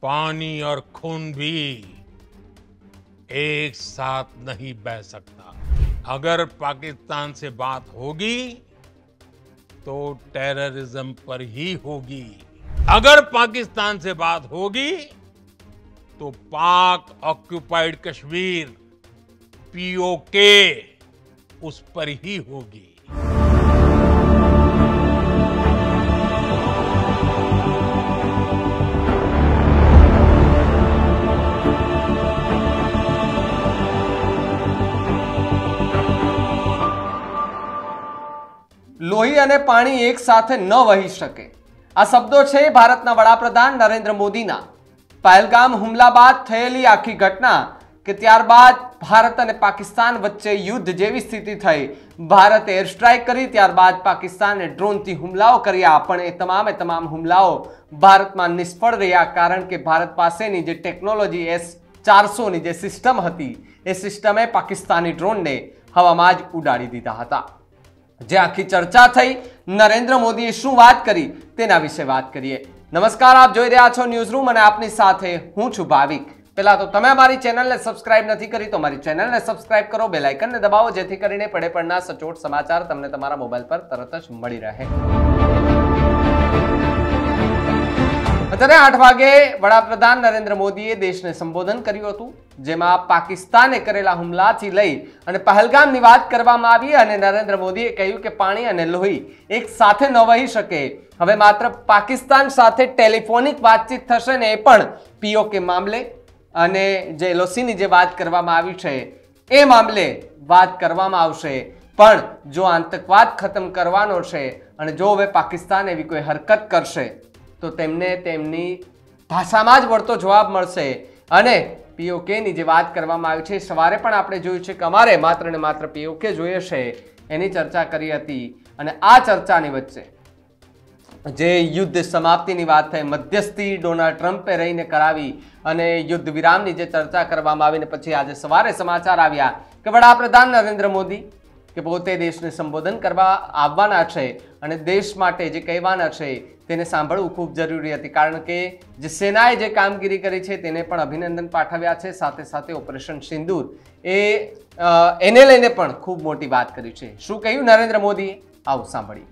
पानी और खून भी एक साथ नहीं बह सकता। अगर पाकिस्तान से बात होगी तो टेररिज्म पर ही होगी। अगर पाकिस्तान से बात होगी तो पाक ऑक्युपाइड कश्मीर पीओके उस पर ही होगी। લોહી અને પાણી એક સાથે ન વહી શકે, આ શબ્દો છે ભારતના વડાપ્રધાન નરેન્દ્ર મોદીના। પહેલગામ હુમલા બાદ થયેલી આખી ઘટના કે ત્યારબાદ ભારત અને પાકિસ્તાન વચ્ચે યુદ્ધ જેવી સ્થિતિ થઈ। ભારતે એર સ્ટ્રાઇક કરી, ત્યારબાદ પાકિસ્તાને ડ્રોનથી હુમલાઓ કર્યા, પણ એ તમામ હુમલાઓ ભારતમાં નિષ્ફળ રહ્યા, કારણ કે ભારત પાસેની જે ટેકનોલોજી S-400ની જે સિસ્ટમ હતી એ સિસ્ટમે પાકિસ્તાની ડ્રોનને હવામાં જ ઉડાડી દીધા હતા। જે આખી ચર્ચા થઈ, નરેન્દ્ર મોદીએ શું વાત કરી તેના વિશે વાત કરીએ। નમસ્કાર, આપ જોઈ રહ્યા છો ન્યૂઝ રૂમ અને આપની સાથે હું છું ભાવિક। પહેલા તો તમે અમારી ચેનલને સબસ્ક્રાઇબ નથી કરી તો અમારી ચેનલને સબસ્ક્રાઇબ કરો, બેલ આઇકનને દબાવો જેથી કરીને પડે પડના સચોટ સમાચાર તમને તમારા મોબાઈલ પર તરત જ મળી રહે। અત્યારે 8 વાગે વડાપ્રધાન નરેન્દ્ર મોદીએ દેશને સંબોધન કર્યું હતું, જેમાં પાકિસ્તાને કરેલા હુમલાથી લઈ અને પહેલગામની વાત કરવામાં આવી અને નરેન્દ્ર મોદીએ કહ્યું કે પાણી અને લોહી એક સાથે ન વહી શકે। હવે માત્ર પાકિસ્તાન સાથે ટેલિફોનિક વાતચીત થશે ને એ પણ પીઓકે મામલે અને જે એલઓસીની જે વાત કરવામાં આવી છે એ મામલે વાત કરવામાં આવશે। પણ જો આતંકવાદ ખતમ કરવાનો છે અને જો હવે પાકિસ્તાન એવી કોઈ હરકત કરશે તો તેમને તેમની ભાષામાં જ વળતો જવાબ મળશે। અને પીઓકેની જે વાત કરવામાં આવી છે, સવારે પણ આપણે જોયું છે કે અમારે માત્ર ને માત્ર પીઓકે જોઈએ છે એની ચર્ચા કરી હતી। અને આ ચર્ચાની વચ્ચે જે યુદ્ધ સમાપ્તિની વાત થઈ, મધ્યસ્થી ડોનાલ્ડ ટ્રમ્પે રહીને કરાવી અને યુદ્ધ વિરામની જે ચર્ચા કરવામાં આવી ને પછી આજે સવારે સમાચાર આવ્યા કે વડાપ્રધાન નરેન્દ્ર મોદી કે પોતે દેશને સંબોધન કરવા આવવાના છે અને દેશ માટે જે કહેવાના છે તેને સાંભળવું ખૂબ જરૂરી હતી, કારણ કે જે સેનાએ જે કામગીરી કરી છે તેને પણ અભિનંદન પાઠવ્યા છે। સાથે સાથે ઓપરેશન સિંદૂર એને લઈને પણ ખૂબ મોટી વાત કરી છે। શું કહ્યું નરેન્દ્ર મોદીએ, આવો સાંભળીએ।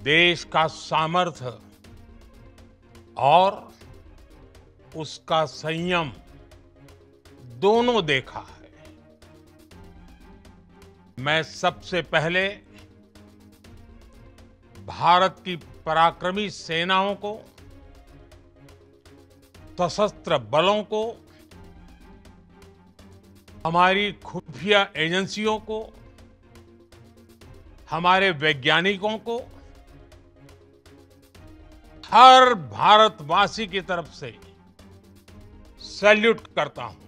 देश का सामर्थ्य और उसका संयम दोनों देखा है। मैं सबसे पहले भारत की पराक्रमी सेनाओं को, सशस्त्र बलों को, हमारी खुफिया एजेंसियों को, हमारे वैज्ञानिकों को, हर भारतवासी की तरफ से सैल्यूट करता हूं।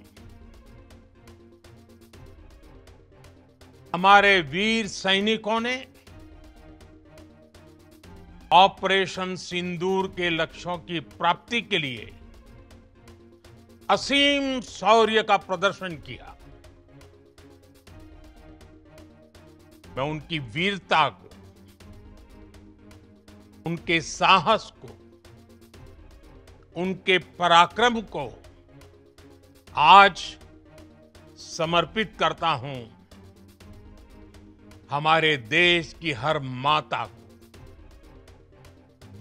हमारे वीर सैनिकों ने ऑपरेशन सिंदूर के लक्ष्यों की प्राप्ति के लिए असीम शौर्य का प्रदर्शन किया। मैं उनकी वीरता को, उनके साहस को, उनके पराक्रम को आज समर्पित करता हूं हमारे देश की हर माता को,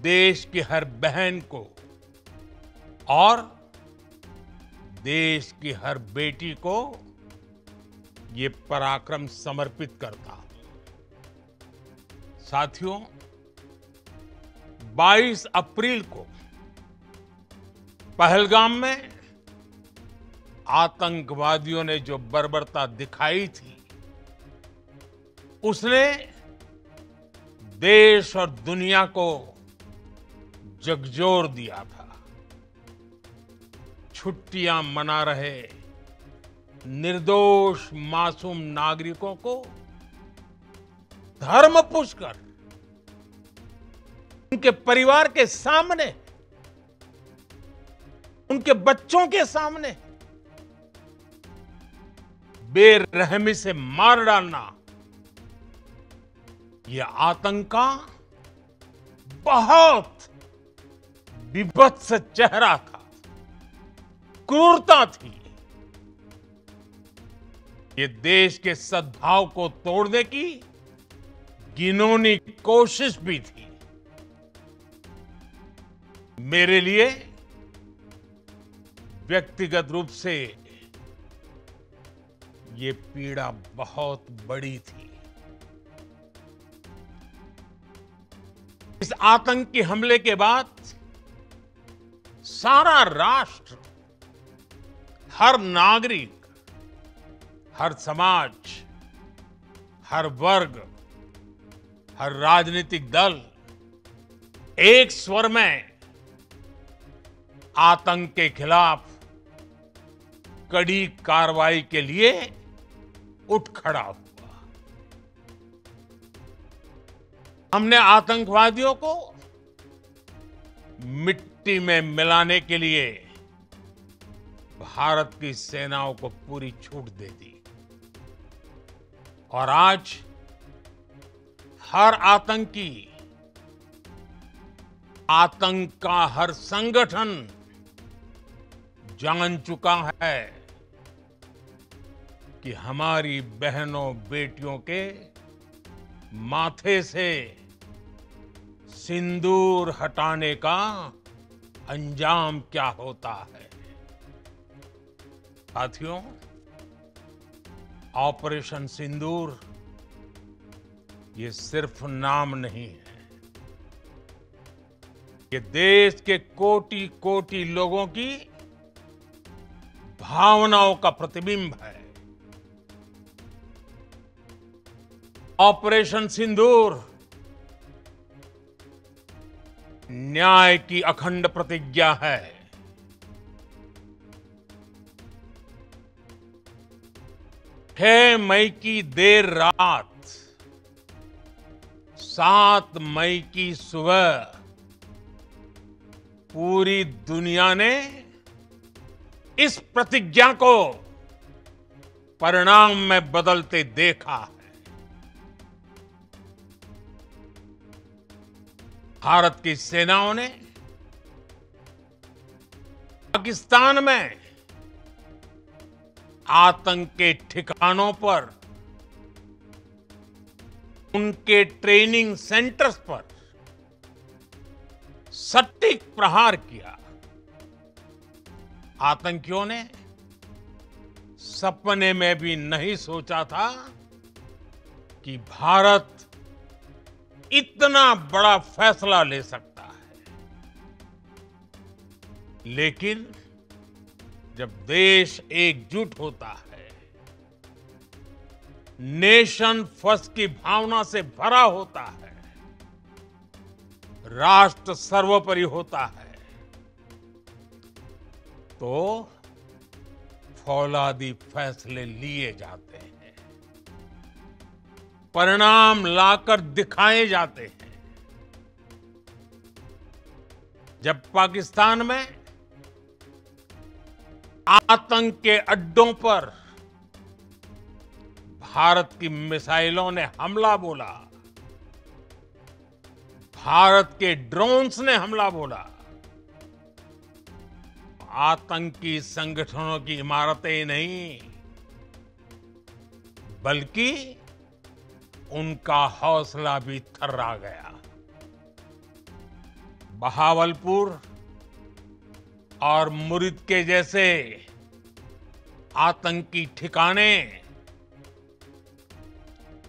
देश की हर बहन को और देश की हर बेटी को ये पराक्रम समर्पित करता हूं। साथियों, 22 अप्रैल को पहलगाम में आतंकवादियों ने जो बर्बरता दिखाई थी उसने देश और दुनिया को झकझोर दिया था। छुट्टियां मना रहे निर्दोष मासूम नागरिकों को धर्म पूछकर उनके परिवार के सामने, उनके बच्चों के सामने बेरहमी से मार डालना, यह आतंक का बहुत विभत्स चेहरा था, क्रूरता थी। ये देश के सद्भाव को तोड़ने की घिनौनी कोशिश भी थी। मेरे लिए व्यक्तिगत रूप से ये पीड़ा बहुत बड़ी थी। इस आतंकी हमले के बाद सारा राष्ट्र, हर नागरिक, हर समाज, हर वर्ग, हर राजनीतिक दल एक स्वर में आतंक के खिलाफ कड़ी कार्रवाई के लिए उठ खड़ा हुआ। हमने आतंकवादियों को मिट्टी में मिलाने के लिए भारत की सेनाओं को पूरी छूट दे दी और आज हर आतंकी, आतंक का हर संगठन जान चुका है कि हमारी बहनों बेटियों के माथे से सिंदूर हटाने का अंजाम क्या होता है। साथियों, ऑपरेशन सिंदूर ये सिर्फ नाम नहीं है, ये देश के कोटि कोटि लोगों की भावनाओं का प्रतिबिंब है। ऑपरेशन सिंदूर न्याय की अखंड प्रतिज्ञा है। 6 मई की देर रात, 7 मई की सुबह पूरी दुनिया ने इस प्रतिज्ञा को परिणाम में बदलते देखा है। भारत की सेनाओं ने पाकिस्तान में आतंक के ठिकानों पर, उनके ट्रेनिंग सेंटर्स पर सटीक प्रहार किया। आतंकियों ने सपने में भी नहीं सोचा था कि भारत इतना बड़ा फैसला ले सकता है। लेकिन जब देश एकजुट होता है, नेशन फर्स्ट की भावना से भरा होता है, राष्ट्र सर्वोपरि होता है, तो फौलादी फैसले लिए जाते हैं, परिणाम लाकर दिखाए जाते हैं। जब पाकिस्तान में आतंक के अड्डों पर भारत की मिसाइलों ने हमला बोला, भारत के ड्रोन्स ने हमला बोला, आतंकी संगठनों की इमारतें नहीं बल्कि उनका हौसला भी थर्रा गया। बहावलपुर और मुरिद के जैसे आतंकी ठिकाने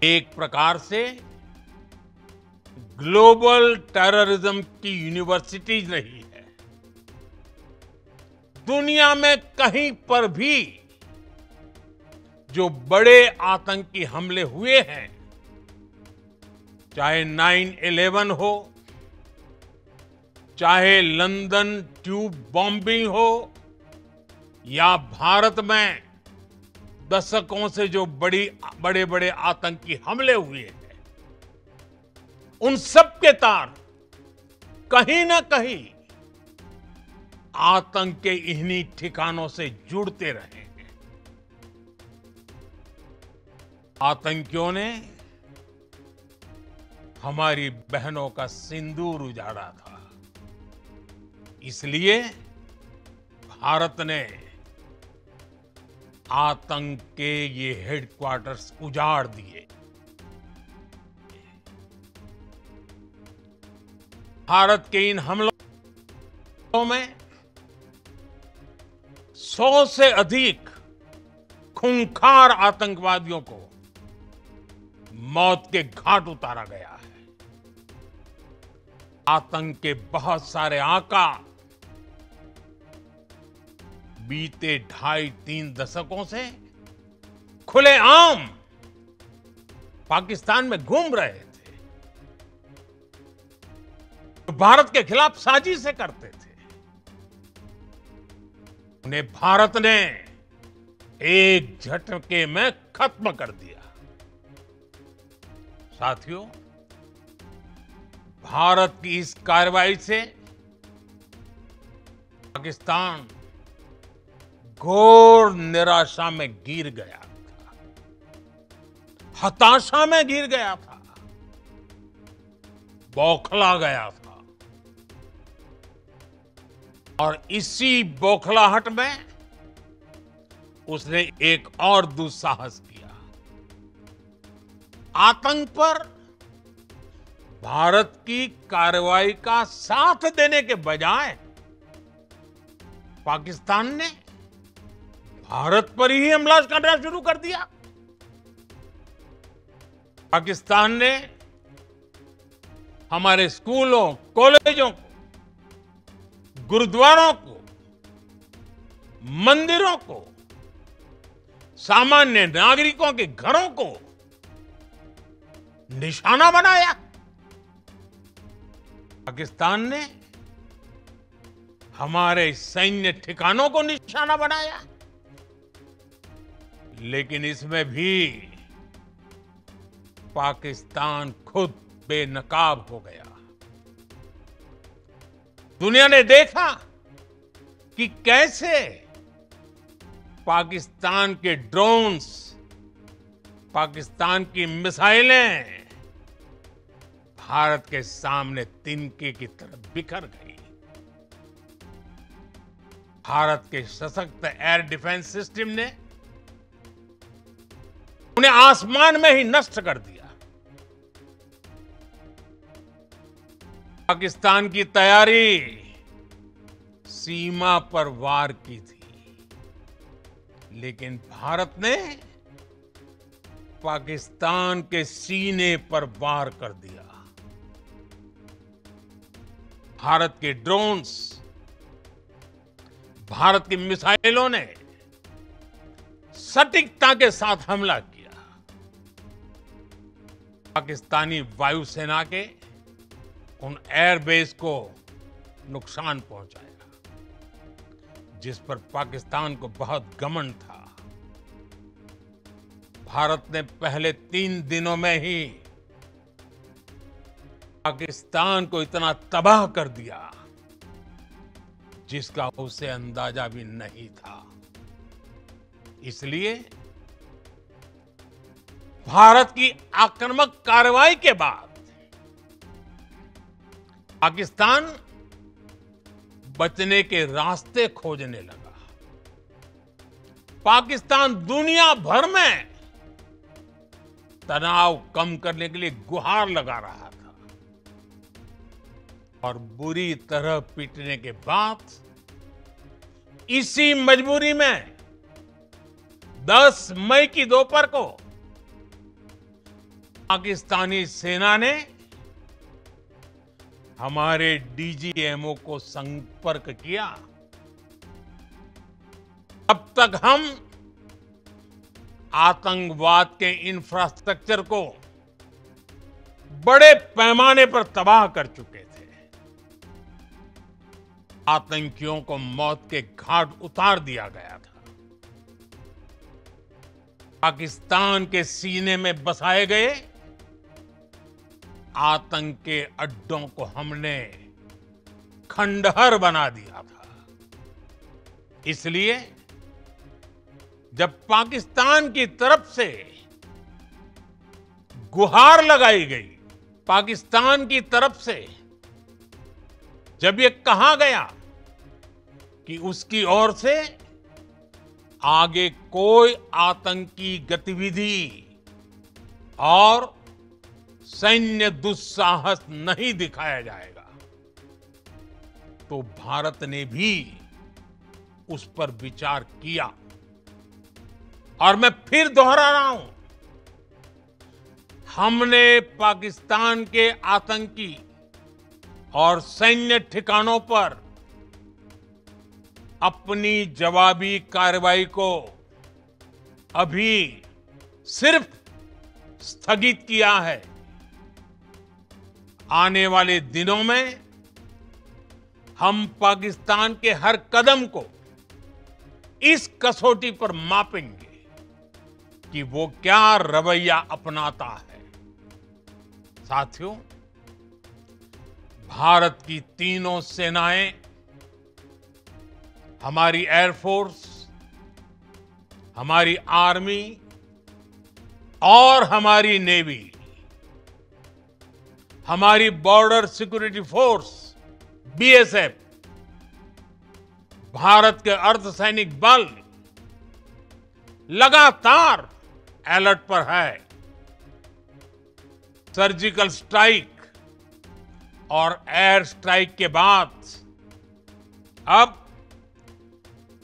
एक प्रकार से ग्लोबल टेररिज्म की यूनिवर्सिटीज रही है। दुनिया में कहीं पर भी जो बड़े आतंकी हमले हुए हैं, चाहे 9/11 हो, चाहे लंदन ट्यूब बॉम्बिंग हो, या भारत में दशकों से जो बड़े बड़े आतंकी हमले हुए हैं, उन सब के तार कहीं ना कहीं आतंक के इन्हीं ठिकानों से जुड़ते रहे हैं। आतंकियों ने हमारी बहनों का सिंदूर उजाड़ा था, इसलिए भारत ने आतंक के ये हेडक्वार्टर्स उजाड़ दिए। भारत के इन हमलों में 100 से अधिक खूंखार आतंकवादियों को मौत के घाट उतारा गया है। आतंक के बहुत सारे आका बीते 2.5-3 दशकों से खुलेआम पाकिस्तान में घूम रहे थे, तो भारत के खिलाफ साजिशें करते थे। उन्हें भारत ने एक झटके में खत्म कर दिया। साथियों, भारत की इस कार्रवाई से पाकिस्तान घोर निराशा में गिर गया था, हताशा में गिर गया था, बौखला गया था। और इसी बौखलाहट में उसने एक और दुस्साहस किया। आतंक पर भारत की कार्रवाई का साथ देने के बजाय पाकिस्तान ने भारत पर ही हमला करना शुरू कर दिया। पाकिस्तान ने हमारे स्कूलों, कॉलेजों को, गुरुद्वारों को, मंदिरों को, सामान्य नागरिकों के घरों को निशाना बनाया। पाकिस्तान ने हमारे सैन्य ठिकानों को निशाना बनाया। लेकिन इसमें भी पाकिस्तान खुद बेनकाब हो गया। दुनिया ने देखा कि कैसे पाकिस्तान के ड्रोन्स, पाकिस्तान की मिसाइलें भारत के सामने तिनके की तरह बिखर गई। भारत के सशक्त एयर डिफेंस सिस्टम ने उन्हें आसमान में ही नष्ट कर दिया। पाकिस्तान की तैयारी सीमा पर वार की थी, लेकिन भारत ने पाकिस्तान के सीने पर वार कर दिया। भारत के ड्रोन्स, भारत की मिसाइलों ने सटीकता के साथ हमला किया। पाकिस्तानी वायुसेना के उन एयरबेस को नुकसान पहुंचाया, जिस पर पाकिस्तान को बहुत घमंड था। भारत ने पहले 3 दिनों में ही पाकिस्तान को इतना तबाह कर दिया जिसका उसे अंदाजा भी नहीं था। इसलिए भारत की आक्रामक कार्रवाई के बाद पाकिस्तान बचने के रास्ते खोजने लगा। पाकिस्तान दुनिया भर में तनाव कम करने के लिए गुहार लगा रहा था, और बुरी तरह पीटने के बाद इसी मजबूरी में 10 मई की दोपहर को पाकिस्तानी सेना ने हमारे डीजीएमओ को संपर्क किया। अब तक हम आतंकवाद के इंफ्रास्ट्रक्चर को बड़े पैमाने पर तबाह कर चुके थे। आतंकियों को मौत के घाट उतार दिया गया था। पाकिस्तान के सीने में बसाए गए आतंक के अड्डों को हमने खंडहर बना दिया था। इसलिए जब पाकिस्तान की तरफ से गुहार लगाई गई, पाकिस्तान की तरफ से जब ये कहा गया कि उसकी ओर से आगे कोई आतंकी गतिविधि और सैन्य दुस्साहस नहीं दिखाया जाएगा। तो भारत ने भी उस पर विचार किया। और मैं फिर दोहरा रहा हूं, हमने पाकिस्तान के आतंकी और सैन्य ठिकानों पर अपनी जवाबी कार्रवाई को अभी सिर्फ स्थगित किया है। आने वाले दिनों में हम पाकिस्तान के हर कदम को इस कसौटी पर मापेंगे कि वो क्या रवैया अपनाता है। साथियों, भारत की तीनों सेनाएं, हमारी एयरफोर्स, हमारी आर्मी और हमारी नेवी, हमारी border security force BSF, Bharat के अर्धसैनिक बल लगातार अलर्ट पर है। सर्जिकल स्ट्राइक और एयर स्ट्राइक के बाद अब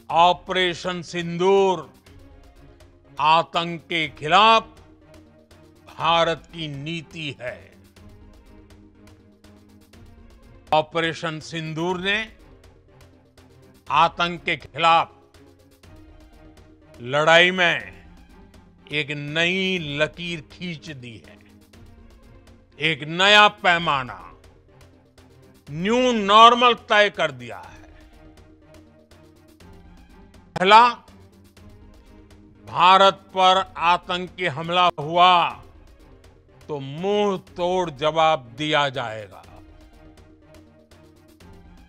ऑपरेशन सिंदूर आतंक के खिलाफ भारत की नीति है। ऑपरेशन सिंदूर ने आतंक के खिलाफ लड़ाई में एक नई लकीर खींच दी है, एक नया पैमाना, न्यू नॉर्मल तय कर दिया है। पहला, भारत पर आतंकी हमला हुआ तो मुंह तोड़ जवाब दिया जाएगा।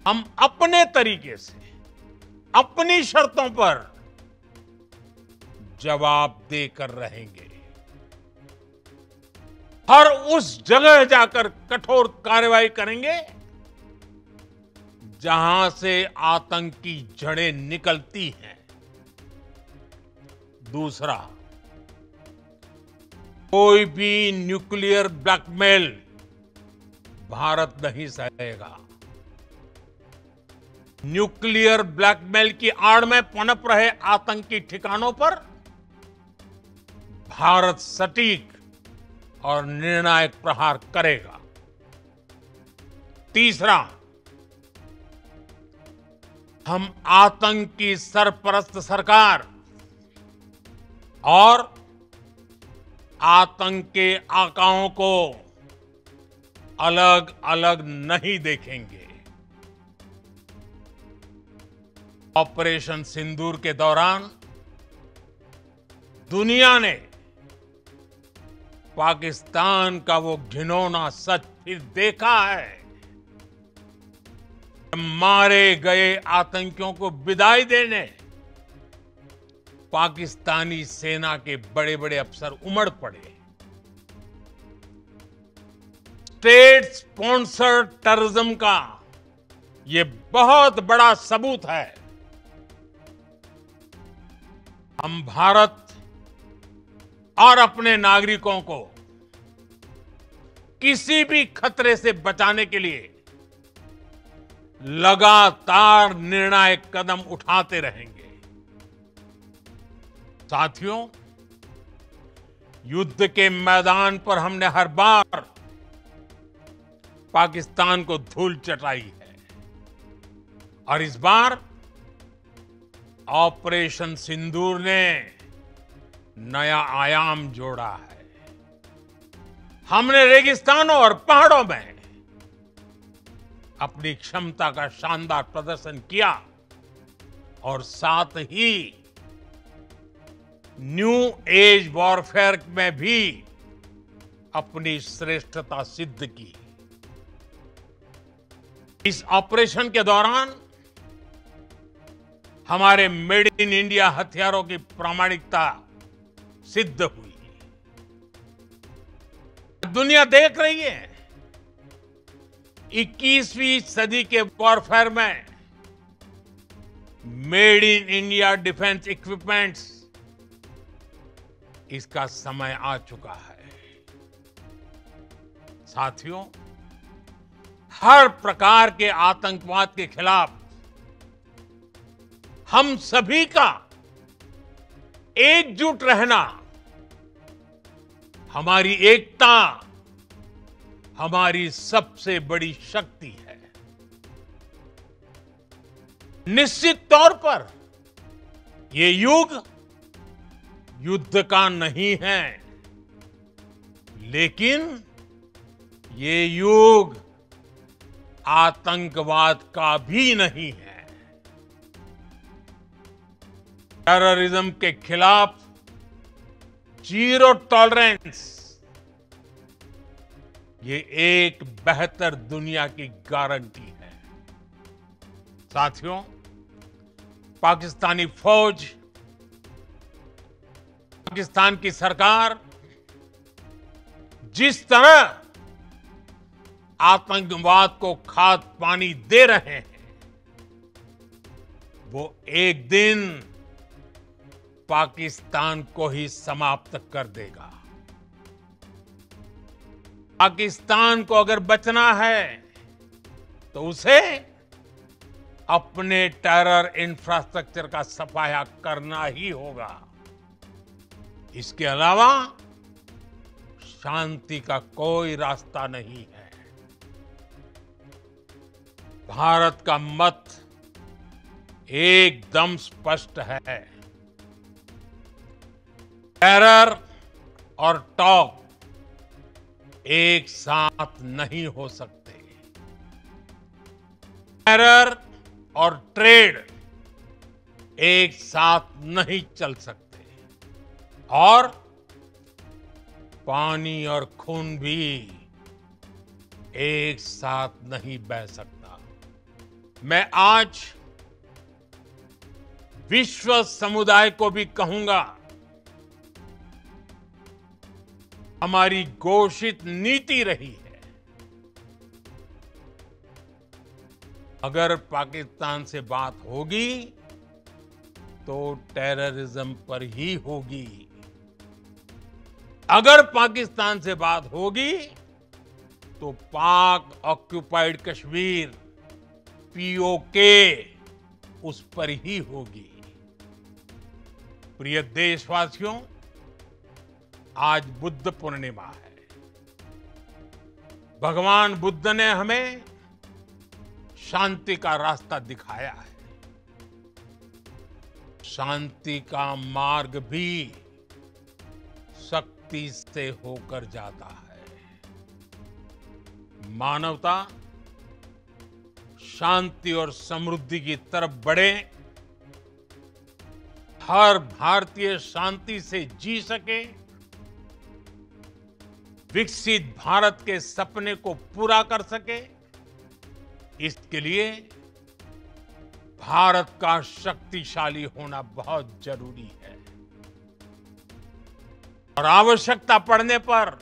हम अपने तरीके से, अपनी शर्तों पर जवाब देकर रहेंगे। हर उस जगह जाकर कठोर कार्रवाई करेंगे जहां से आतंक की जड़ें निकलती हैं। दूसरा, कोई भी न्यूक्लियर ब्लैकमेल भारत नहीं सहेगा। न्यूक्लियर ब्लैकमेल की आड़ में पनप रहे आतंकी ठिकानों पर भारत सटीक और निर्णायक प्रहार करेगा। तीसरा, हम आतंक की सरपरस्त सरकार और आतंक के आकाओं को अलग अलग नहीं देखेंगे। ऑपरेशन सिंदूर के दौरान दुनिया ने पाकिस्तान का वो घिनौना सच फिर देखा है। मारे गए आतंकियों को विदाई देने पाकिस्तानी सेना के बड़े बड़े अफसर उमड़ पड़े। स्टेट स्पॉन्सर्ड टेररिज्म का ये बहुत बड़ा सबूत है। हम भारत और अपने नागरिकों को किसी भी खतरे से बचाने के लिए लगातार निर्णायक कदम उठाते रहेंगे। साथियों, युद्ध के मैदान पर हमने हर बार पाकिस्तान को धूल चटाई है और इस बार ऑपरेशन सिंदूर ने नया आयाम जोड़ा है। हमने रेगिस्तानों और पहाड़ों में अपनी क्षमता का शानदार प्रदर्शन किया और साथ ही न्यू एज वॉरफेयर में भी अपनी श्रेष्ठता सिद्ध की। इस ऑपरेशन के दौरान हमारे मेड इन इंडिया हथियारों की प्रामाणिकता सिद्ध हुई। दुनिया देख रही है 21वीं सदी के वॉरफेयर में made in India defence equipments, इसका समय आ चुका है। साथियों, हर प्रकार के आतंकवाद के खिलाफ हम सभी का एकजुट रहना, हमारी एकता हमारी सबसे बड़ी शक्ति है। निश्चित तौर पर ये युग युद्ध का नहीं है, लेकिन ये युग आतंकवाद का भी नहीं है। टेररिज्म के खिलाफ जीरो टॉलरेंस, ये एक बेहतर दुनिया की गारंटी है। साथियों, पाकिस्तानी फौज, पाकिस्तान की सरकार जिस तरह आतंकवाद को खाद पानी दे रहे हैं, वो एक दिन पाकिस्तान को ही समाप्त कर देगा। पाकिस्तान को अगर बचना है तो उसे अपने टेरर इंफ्रास्ट्रक्चर का सफाया करना ही होगा। इसके अलावा शांति का कोई रास्ता नहीं है। भारत का मत एकदम स्पष्ट है। टेरर और टॉक एक साथ नहीं हो सकते। टेरर और ट्रेड एक साथ नहीं चल सकते, और पानी और खून भी एक साथ नहीं बह सकता। मैं आज विश्व समुदाय को भी कहूंगा, हमारी घोषित नीति रही है, अगर पाकिस्तान से बात होगी तो टेररिज्म पर ही होगी। अगर पाकिस्तान से बात होगी तो पाक ऑक्युपाइड कश्मीर, पीओके, उस पर ही होगी। प्रिय देशवासियों, आज बुद्ध पूर्णिमा है। भगवान बुद्ध ने हमें शांति का रास्ता दिखाया है। शांति का मार्ग भी शक्ति से होकर जाता है। मानवता शांति और समृद्धि की तरफ बढ़े, हर भारतीय शांति से जी सके, विकसित भारत के सपने को पूरा कर सके, इसके लिए भारत का शक्तिशाली होना बहुत जरूरी है। और आवश्यकता पड़ने पर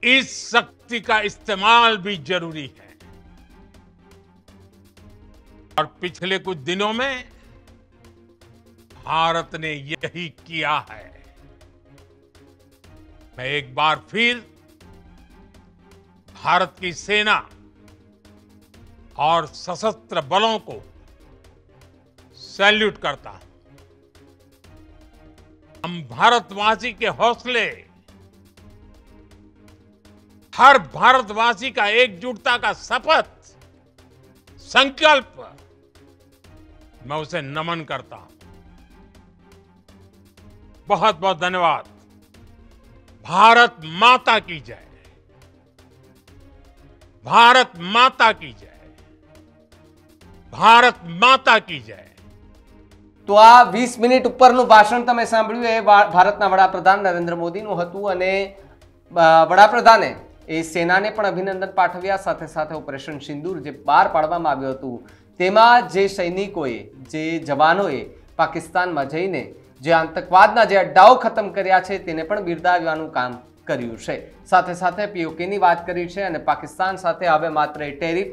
इस शक्ति का इस्तेमाल भी जरूरी है। और पिछले कुछ दिनों में भारत ने यही किया है। मैं एक बार फिर भारत की सेना और सशस्त्र बलों को सैल्यूट करता हूं। हम भारतवासी के हौसले, हर भारतवासी का एकजुटता का शपथ, संकल्प, मैं उसे नमन करता हूं। बहुत बहुत धन्यवाद। भारत माता की जय। भारत माता की जय। ભારત માતા કી જય। તો આ 20 મિનિટ ઉપરનું ભાષણ તમે સાંભળ્યું એ ભારતના વડાપ્રધાન નરેન્દ્ર મોદીનું હતું, અને વડાપ્રધાને એ સેનાને પણ અભિનંદન પાઠવ્યા, સાથે સાથે ઓપરેશન સિંદૂર જે બહાર પાડવામાં આવ્યું હતું તેમાં જે સૈનિકોએ, જે જવાનોએ પાકિસ્તાનમાં જઈને જે આતંકવાદના જે અડ્ડાઓ ખતમ કર્યા છે તેને પણ બિરદાવવાનું કામ કર્યું છે। સાથે સાથે પીઓકેની વાત કરી છે, અને પાકિસ્તાન સાથે હવે માત્ર ટેરિફ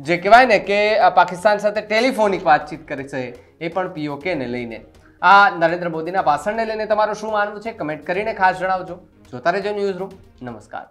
જે કહેવાય ને કે પાકિસ્તાન સાથે ટેલિફોનિક વાતચીત કરી છે, એ પણ POK ને લઈને. આ નરેન્દ્ર મોદીના ભાષણને લઈને તમારું શું માનવું છે કમેન્ટ કરીને ખાસ જણાવજો. જોતા રહેજો ન્યૂઝ રૂમ. નમસ્કાર.